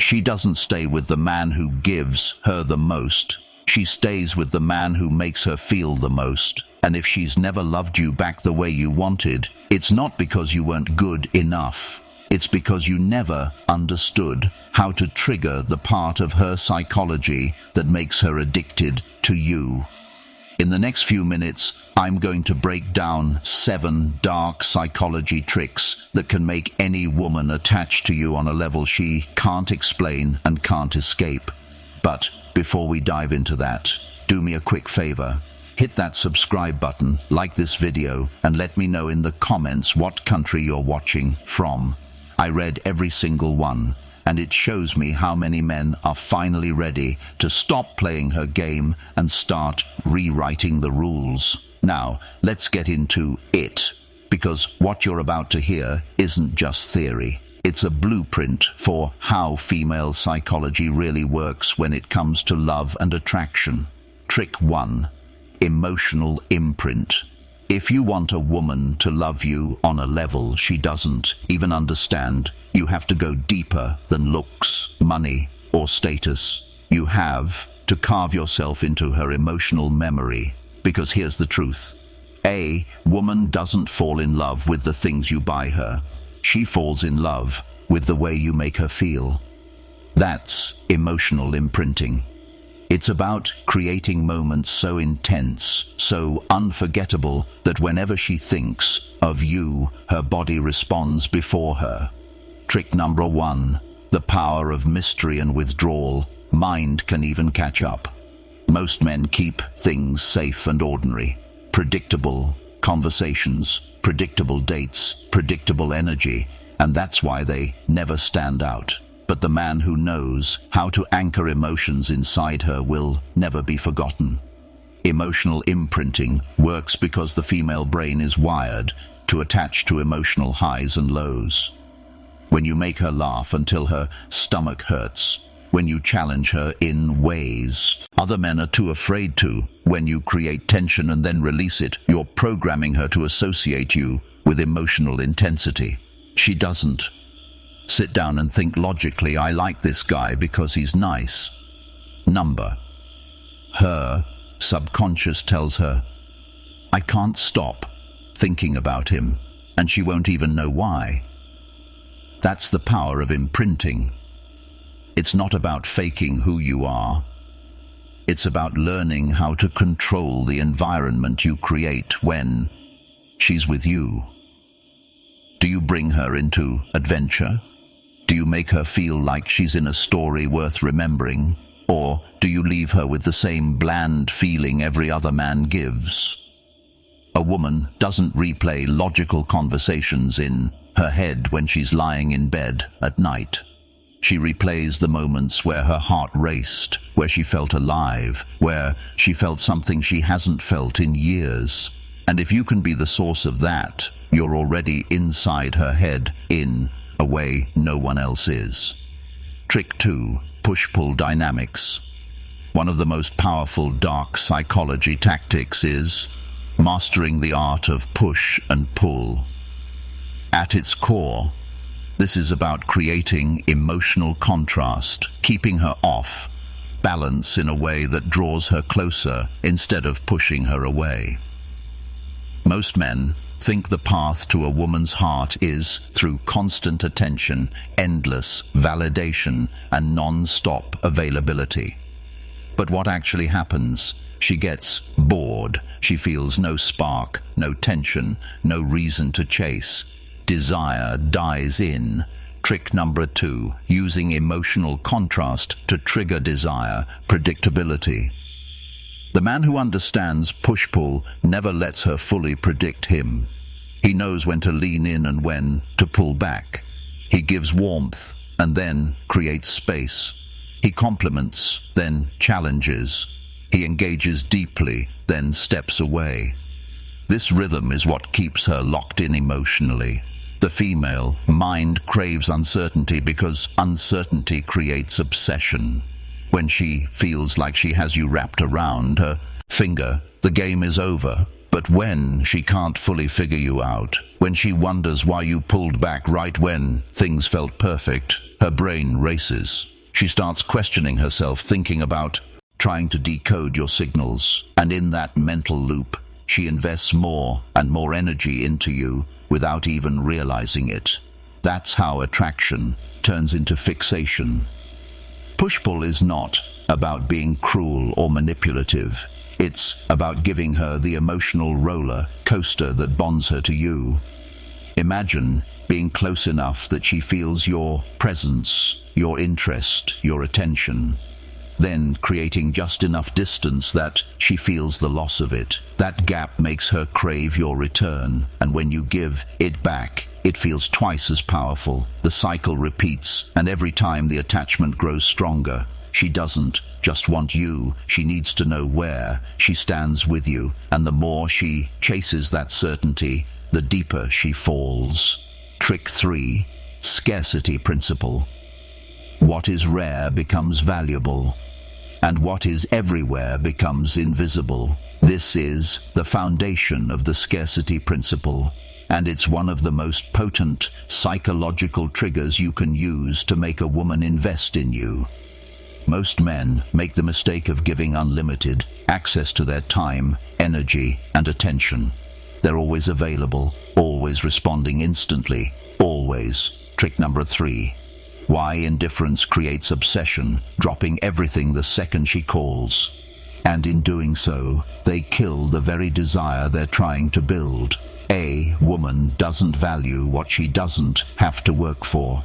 She doesn't stay with the man who gives her the most. She stays with the man who makes her feel the most. And if she's never loved you back the way you wanted, it's not because you weren't good enough. It's because you never understood how to trigger the part of her psychology that makes her addicted to you. In the next few minutes, I'm going to break down 7 dark psychology tricks that can make any woman attached to you on a level she can't explain and can't escape. But before we dive into that, do me a quick favor. Hit that subscribe button, like this video, and let me know in the comments what country you're watching from. I read every single one, and it shows me how many men are finally ready to stop playing her game and start rewriting the rules. Now, let's get into it, because what you're about to hear isn't just theory. It's a blueprint for how female psychology really works when it comes to love and attraction. Trick 1. Emotional imprint. If you want a woman to love you on a level she doesn't even understand, you have to go deeper than looks, money, or status. You have to carve yourself into her emotional memory, because here's the truth. A woman doesn't fall in love with the things you buy her. She falls in love with the way you make her feel. That's emotional imprinting. It's about creating moments so intense, so unforgettable, that whenever she thinks of you, her body responds before her. Trick number 1. The power of mystery and withdrawal. Mind can even catch up. Most men keep things safe and ordinary. Predictable conversations, predictable dates, predictable energy, and that's why they never stand out. But the man who knows how to anchor emotions inside her will never be forgotten. Emotional imprinting works because the female brain is wired to attach to emotional highs and lows. When you make her laugh until her stomach hurts, when you challenge her in ways other men are too afraid to, when you create tension and then release it, you're programming her to associate you with emotional intensity. She doesn't sit down and think logically, I like this guy because he's nice. Her subconscious tells her, I can't stop thinking about him, and she won't even know why. That's the power of imprinting. It's not about faking who you are. It's about learning how to control the environment you create when she's with you. Do you bring her into adventure? Do you make her feel like she's in a story worth remembering? Or do you leave her with the same bland feeling every other man gives? A woman doesn't replay logical conversations in her head when she's lying in bed at night. She replays the moments where her heart raced, where she felt alive, where she felt something she hasn't felt in years. And if you can be the source of that, you're already inside her head in a way no one else is. Trick 2. Push-pull dynamics. One of the most powerful dark psychology tactics is mastering the art of push and pull. At its core, this is about creating emotional contrast, keeping her off balance in a way that draws her closer instead of pushing her away. Most men think the path to a woman's heart is through constant attention, endless validation, and non-stop availability. But what actually happens? She gets bored. She feels no spark, no tension, no reason to chase. Desire dies in. Trick number 2, using emotional contrast to trigger desire, predictability. The man who understands push-pull never lets her fully predict him. He knows when to lean in and when to pull back. He gives warmth and then creates space. He compliments, then challenges. He engages deeply, then steps away. This rhythm is what keeps her locked in emotionally. The female mind craves uncertainty because uncertainty creates obsession. When she feels like she has you wrapped around her finger, the game is over. But when she can't fully figure you out, when she wonders why you pulled back right when things felt perfect, Her brain races. She starts questioning herself, thinking about trying to decode your signals, and in that mental loop, she invests more and more energy into you without even realizing it. That's how attraction turns into fixation. Push-pull is not about being cruel or manipulative. It's about giving her the emotional roller coaster that bonds her to you. Imagine being close enough that she feels your presence, your interest, your attention. Then creating just enough distance that she feels the loss of it. That gap makes her crave your return, and when you give it back, it feels twice as powerful. The cycle repeats, and every time the attachment grows stronger. She doesn't just want you, she needs to know where she stands with you, and the more she chases that certainty, the deeper she falls. Trick 3. Scarcity principle. What is rare becomes valuable, and what is everywhere becomes invisible. This is the foundation of the scarcity principle, and it's one of the most potent psychological triggers you can use to make a woman invest in you. Most men make the mistake of giving unlimited access to their time, energy, and attention. They're always available, always responding instantly, always. Trick number 3. Why indifference creates obsession, dropping everything the second she calls. And in doing so, they kill the very desire they're trying to build. A woman doesn't value what she doesn't have to work for.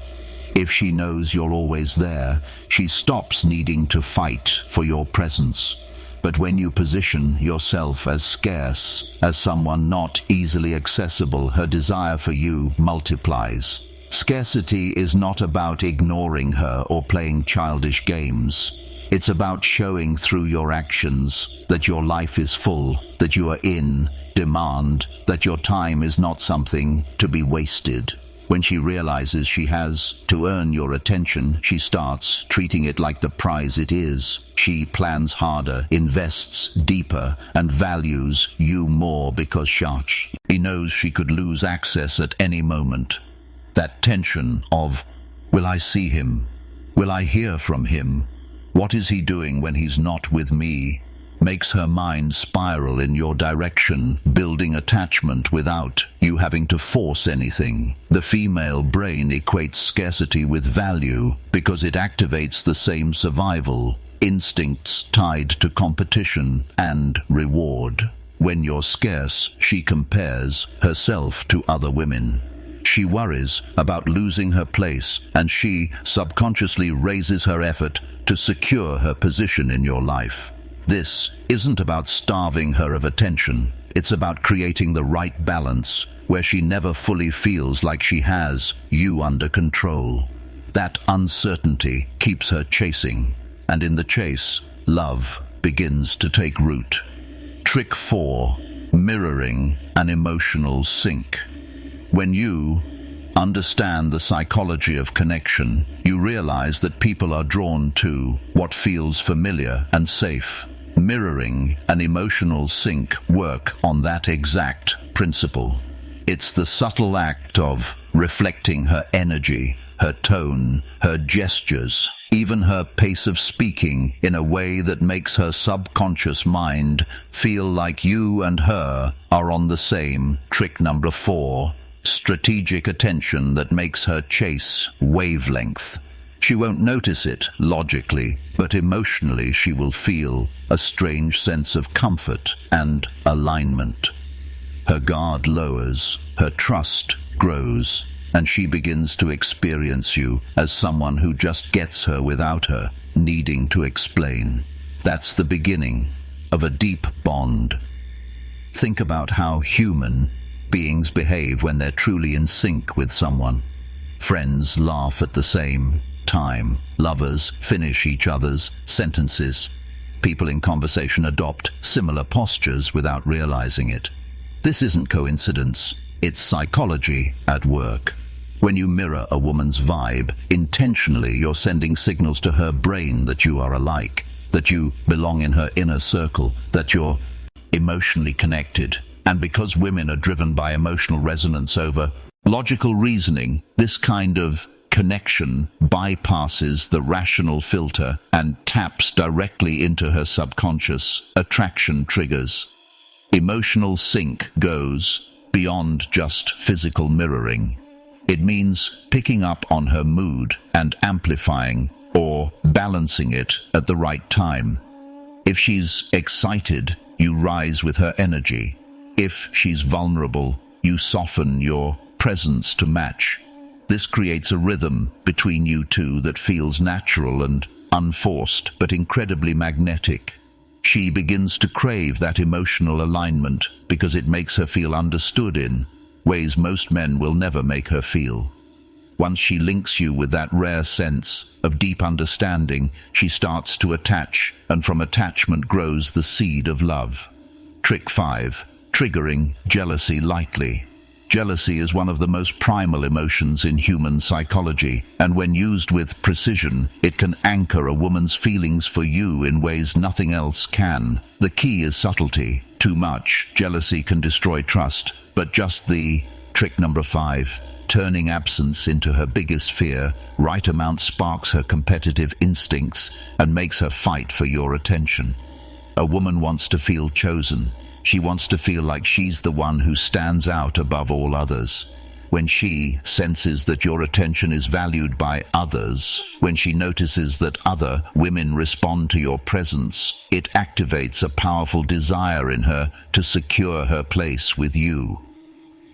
If she knows you're always there, she stops needing to fight for your presence. But when you position yourself as scarce, as someone not easily accessible, her desire for you multiplies. Scarcity is not about ignoring her or playing childish games. It's about showing through your actions that your life is full, that you are in demand, that your time is not something to be wasted. When she realizes she has to earn your attention, she starts treating it like the prize it is. She plans harder, invests deeper, and values you more because she knows she could lose access at any moment. That tension of, will I see him? Will I hear from him? What is he doing when he's not with me? Makes her mind spiral in your direction, building attachment without you having to force anything. The female brain equates scarcity with value because it activates the same survival instincts tied to competition and reward. When you're scarce, she compares herself to other women. She worries about losing her place, and she subconsciously raises her effort to secure her position in your life. This isn't about starving her of attention. It's about creating the right balance where she never fully feels like she has you under control. That uncertainty keeps her chasing, and in the chase, love begins to take root. Trick 4. Mirroring an emotional sync. When you understand the psychology of connection, you realize that people are drawn to what feels familiar and safe. Mirroring an emotional sync work on that exact principle. It's the subtle act of reflecting her energy, her tone, her gestures, even her pace of speaking in a way that makes her subconscious mind feel like you and her are on the same. Trick number 4. Strategic attention that makes her chase wavelength. She won't notice it logically, but emotionally she will feel a strange sense of comfort and alignment. Her guard lowers, her trust grows, and she begins to experience you as someone who just gets her without her needing to explain. That's the beginning of a deep bond. Think about how human beings behave when they're truly in sync with someone. Friends laugh at the same time. Lovers finish each other's sentences. People in conversation adopt similar postures without realizing it. This isn't coincidence, it's psychology at work. When you mirror a woman's vibe, intentionally you're sending signals to her brain that you are alike, that you belong in her inner circle, that you're emotionally connected. And because women are driven by emotional resonance over logical reasoning, this kind of connection bypasses the rational filter and taps directly into her subconscious. Attraction triggers. Emotional sync goes beyond just physical mirroring. It means picking up on her mood and amplifying or balancing it at the right time. If she's excited, you rise with her energy. If she's vulnerable, you soften your presence to match. This creates a rhythm between you two that feels natural and unforced, but incredibly magnetic. She begins to crave that emotional alignment because it makes her feel understood in ways most men will never make her feel. Once she links you with that rare sense of deep understanding, she starts to attach, and from attachment grows the seed of love. Trick 5. Triggering jealousy lightly. Jealousy is one of the most primal emotions in human psychology, and when used with precision, it can anchor a woman's feelings for you in ways nothing else can. The key is subtlety. Too much jealousy can destroy trust, but just the trick number 5, turning absence into her biggest fear, right amount sparks her competitive instincts and makes her fight for your attention. A woman wants to feel chosen. She wants to feel like she's the one who stands out above all others. When she senses that your attention is valued by others, when she notices that other women respond to your presence, it activates a powerful desire in her to secure her place with you.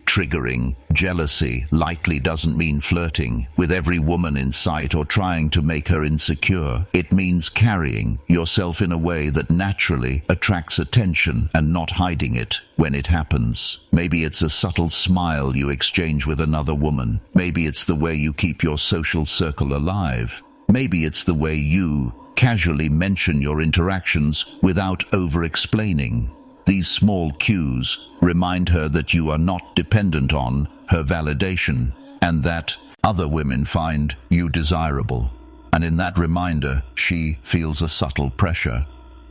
Triggering jealousy lightly doesn't mean flirting with every woman in sight or trying to make her insecure. It means carrying yourself in a way that naturally attracts attention and not hiding it when it happens. Maybe it's a subtle smile you exchange with another woman. Maybe it's the way you keep your social circle alive. Maybe it's the way you casually mention your interactions without over-explaining. These small cues remind her that you are not dependent on her validation and that other women find you desirable. And in that reminder, she feels a subtle pressure.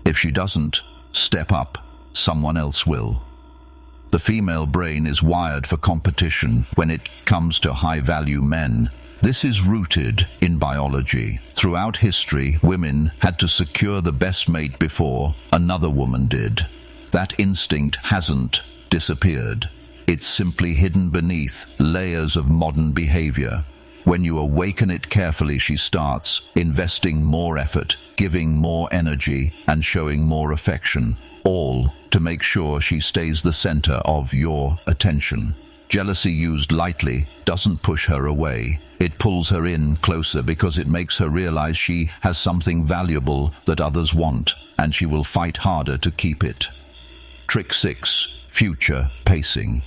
If she doesn't step up, someone else will. The female brain is wired for competition when it comes to high-value men. This is rooted in biology. Throughout history, women had to secure the best mate before another woman did. That instinct hasn't disappeared. It's simply hidden beneath layers of modern behavior. When you awaken it carefully, she starts investing more effort, giving more energy, and showing more affection, all to make sure she stays the center of your attention. Jealousy used lightly doesn't push her away. It pulls her in closer because it makes her realize she has something valuable that others want, and she will fight harder to keep it. Trick 6. Future pacing.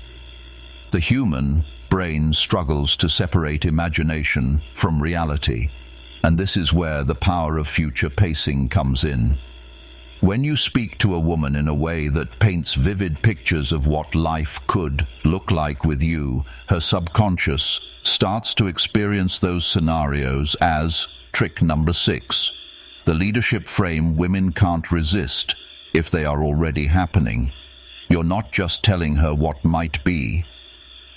The human brain struggles to separate imagination from reality, and this is where the power of future pacing comes in. When you speak to a woman in a way that paints vivid pictures of what life could look like with you, her subconscious starts to experience those scenarios as trick number 6. The leadership frame women can't resist if they are already happening. You're not just telling her what might be.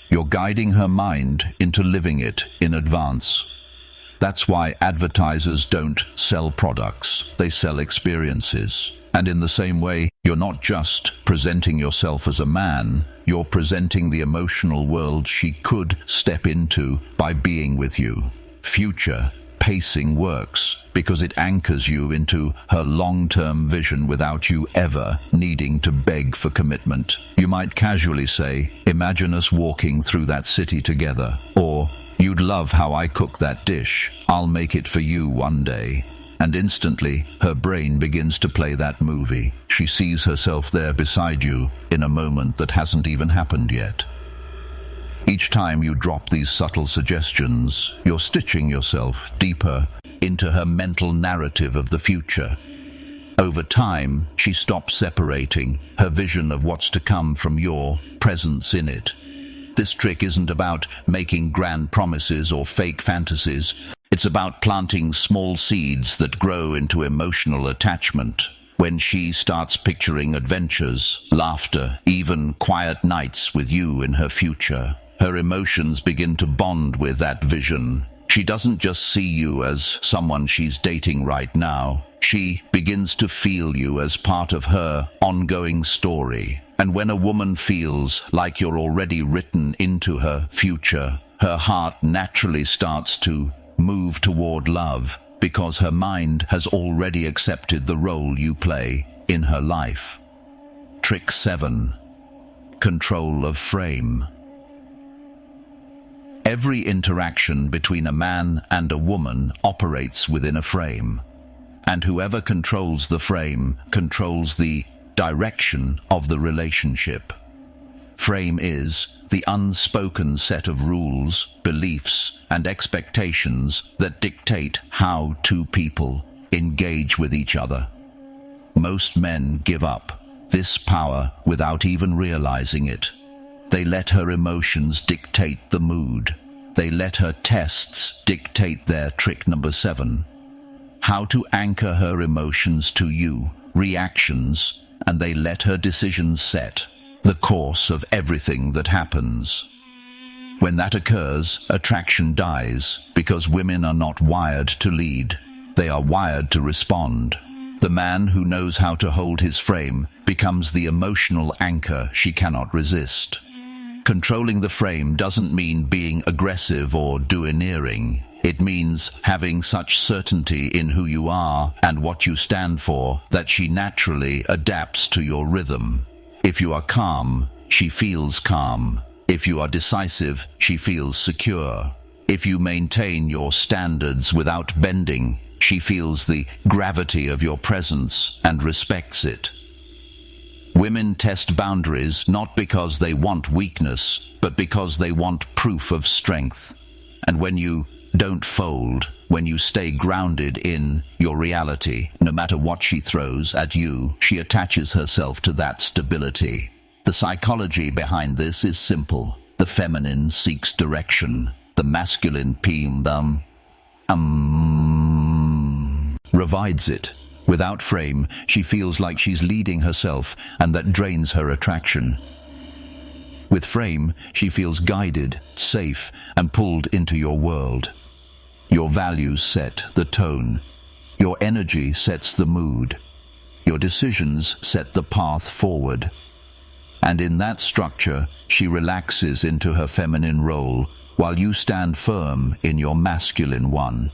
You're guiding her mind into living it in advance. That's why advertisers don't sell products, they sell experiences. And in the same way, you're not just presenting yourself as a man, you're presenting the emotional world she could step into by being with you. Future pacing works because it anchors you into her long-term vision without you ever needing to beg for commitment. You might casually say, "Imagine us walking through that city together," or "You'd love how I cook that dish. I'll make it for you one day." And instantly, her brain begins to play that movie. She sees herself there beside you in a moment that hasn't even happened yet. Each time you drop these subtle suggestions, you're stitching yourself deeper into her mental narrative of the future. Over time, she stops separating her vision of what's to come from your presence in it. This trick isn't about making grand promises or fake fantasies. It's about planting small seeds that grow into emotional attachment. When she starts picturing adventures, laughter, even quiet nights with you in her future, her emotions begin to bond with that vision. She doesn't just see you as someone she's dating right now. She begins to feel you as part of her ongoing story. And when a woman feels like you're already written into her future, her heart naturally starts to move toward love, because her mind has already accepted the role you play in her life. Trick 7. Control of frame. Every interaction between a man and a woman operates within a frame, and whoever controls the frame controls the direction of the relationship. Frame is the unspoken set of rules, beliefs, and expectations that dictate how two people engage with each other. Most men give up this power without even realizing it. They let her emotions dictate the mood. They let her tests dictate their trick number 7. How to anchor her emotions to you, reactions, and they let her decisions set the course of everything that happens. When that occurs, attraction dies, because women are not wired to lead. They are wired to respond. The man who knows how to hold his frame becomes the emotional anchor she cannot resist. Controlling the frame doesn't mean being aggressive or domineering. It means having such certainty in who you are and what you stand for that she naturally adapts to your rhythm. If you are calm, she feels calm. If you are decisive, she feels secure. If you maintain your standards without bending, she feels the gravity of your presence and respects it. Women test boundaries not because they want weakness, but because they want proof of strength. And when you don't fold, when you stay grounded in your reality, no matter what she throws at you, she attaches herself to that stability. The psychology behind this is simple. The feminine seeks direction. The masculine provides it. Without frame, she feels like she's leading herself, and that drains her attraction. With frame, she feels guided, safe, and pulled into your world. Your values set the tone. Your energy sets the mood. Your decisions set the path forward. And in that structure, she relaxes into her feminine role, while you stand firm in your masculine one.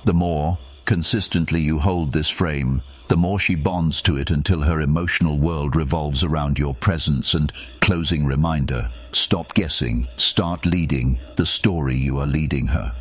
The more consistently you hold this frame, the more she bonds to it until her emotional world revolves around your presence. And closing reminder, stop guessing, start leading the story you are leading her.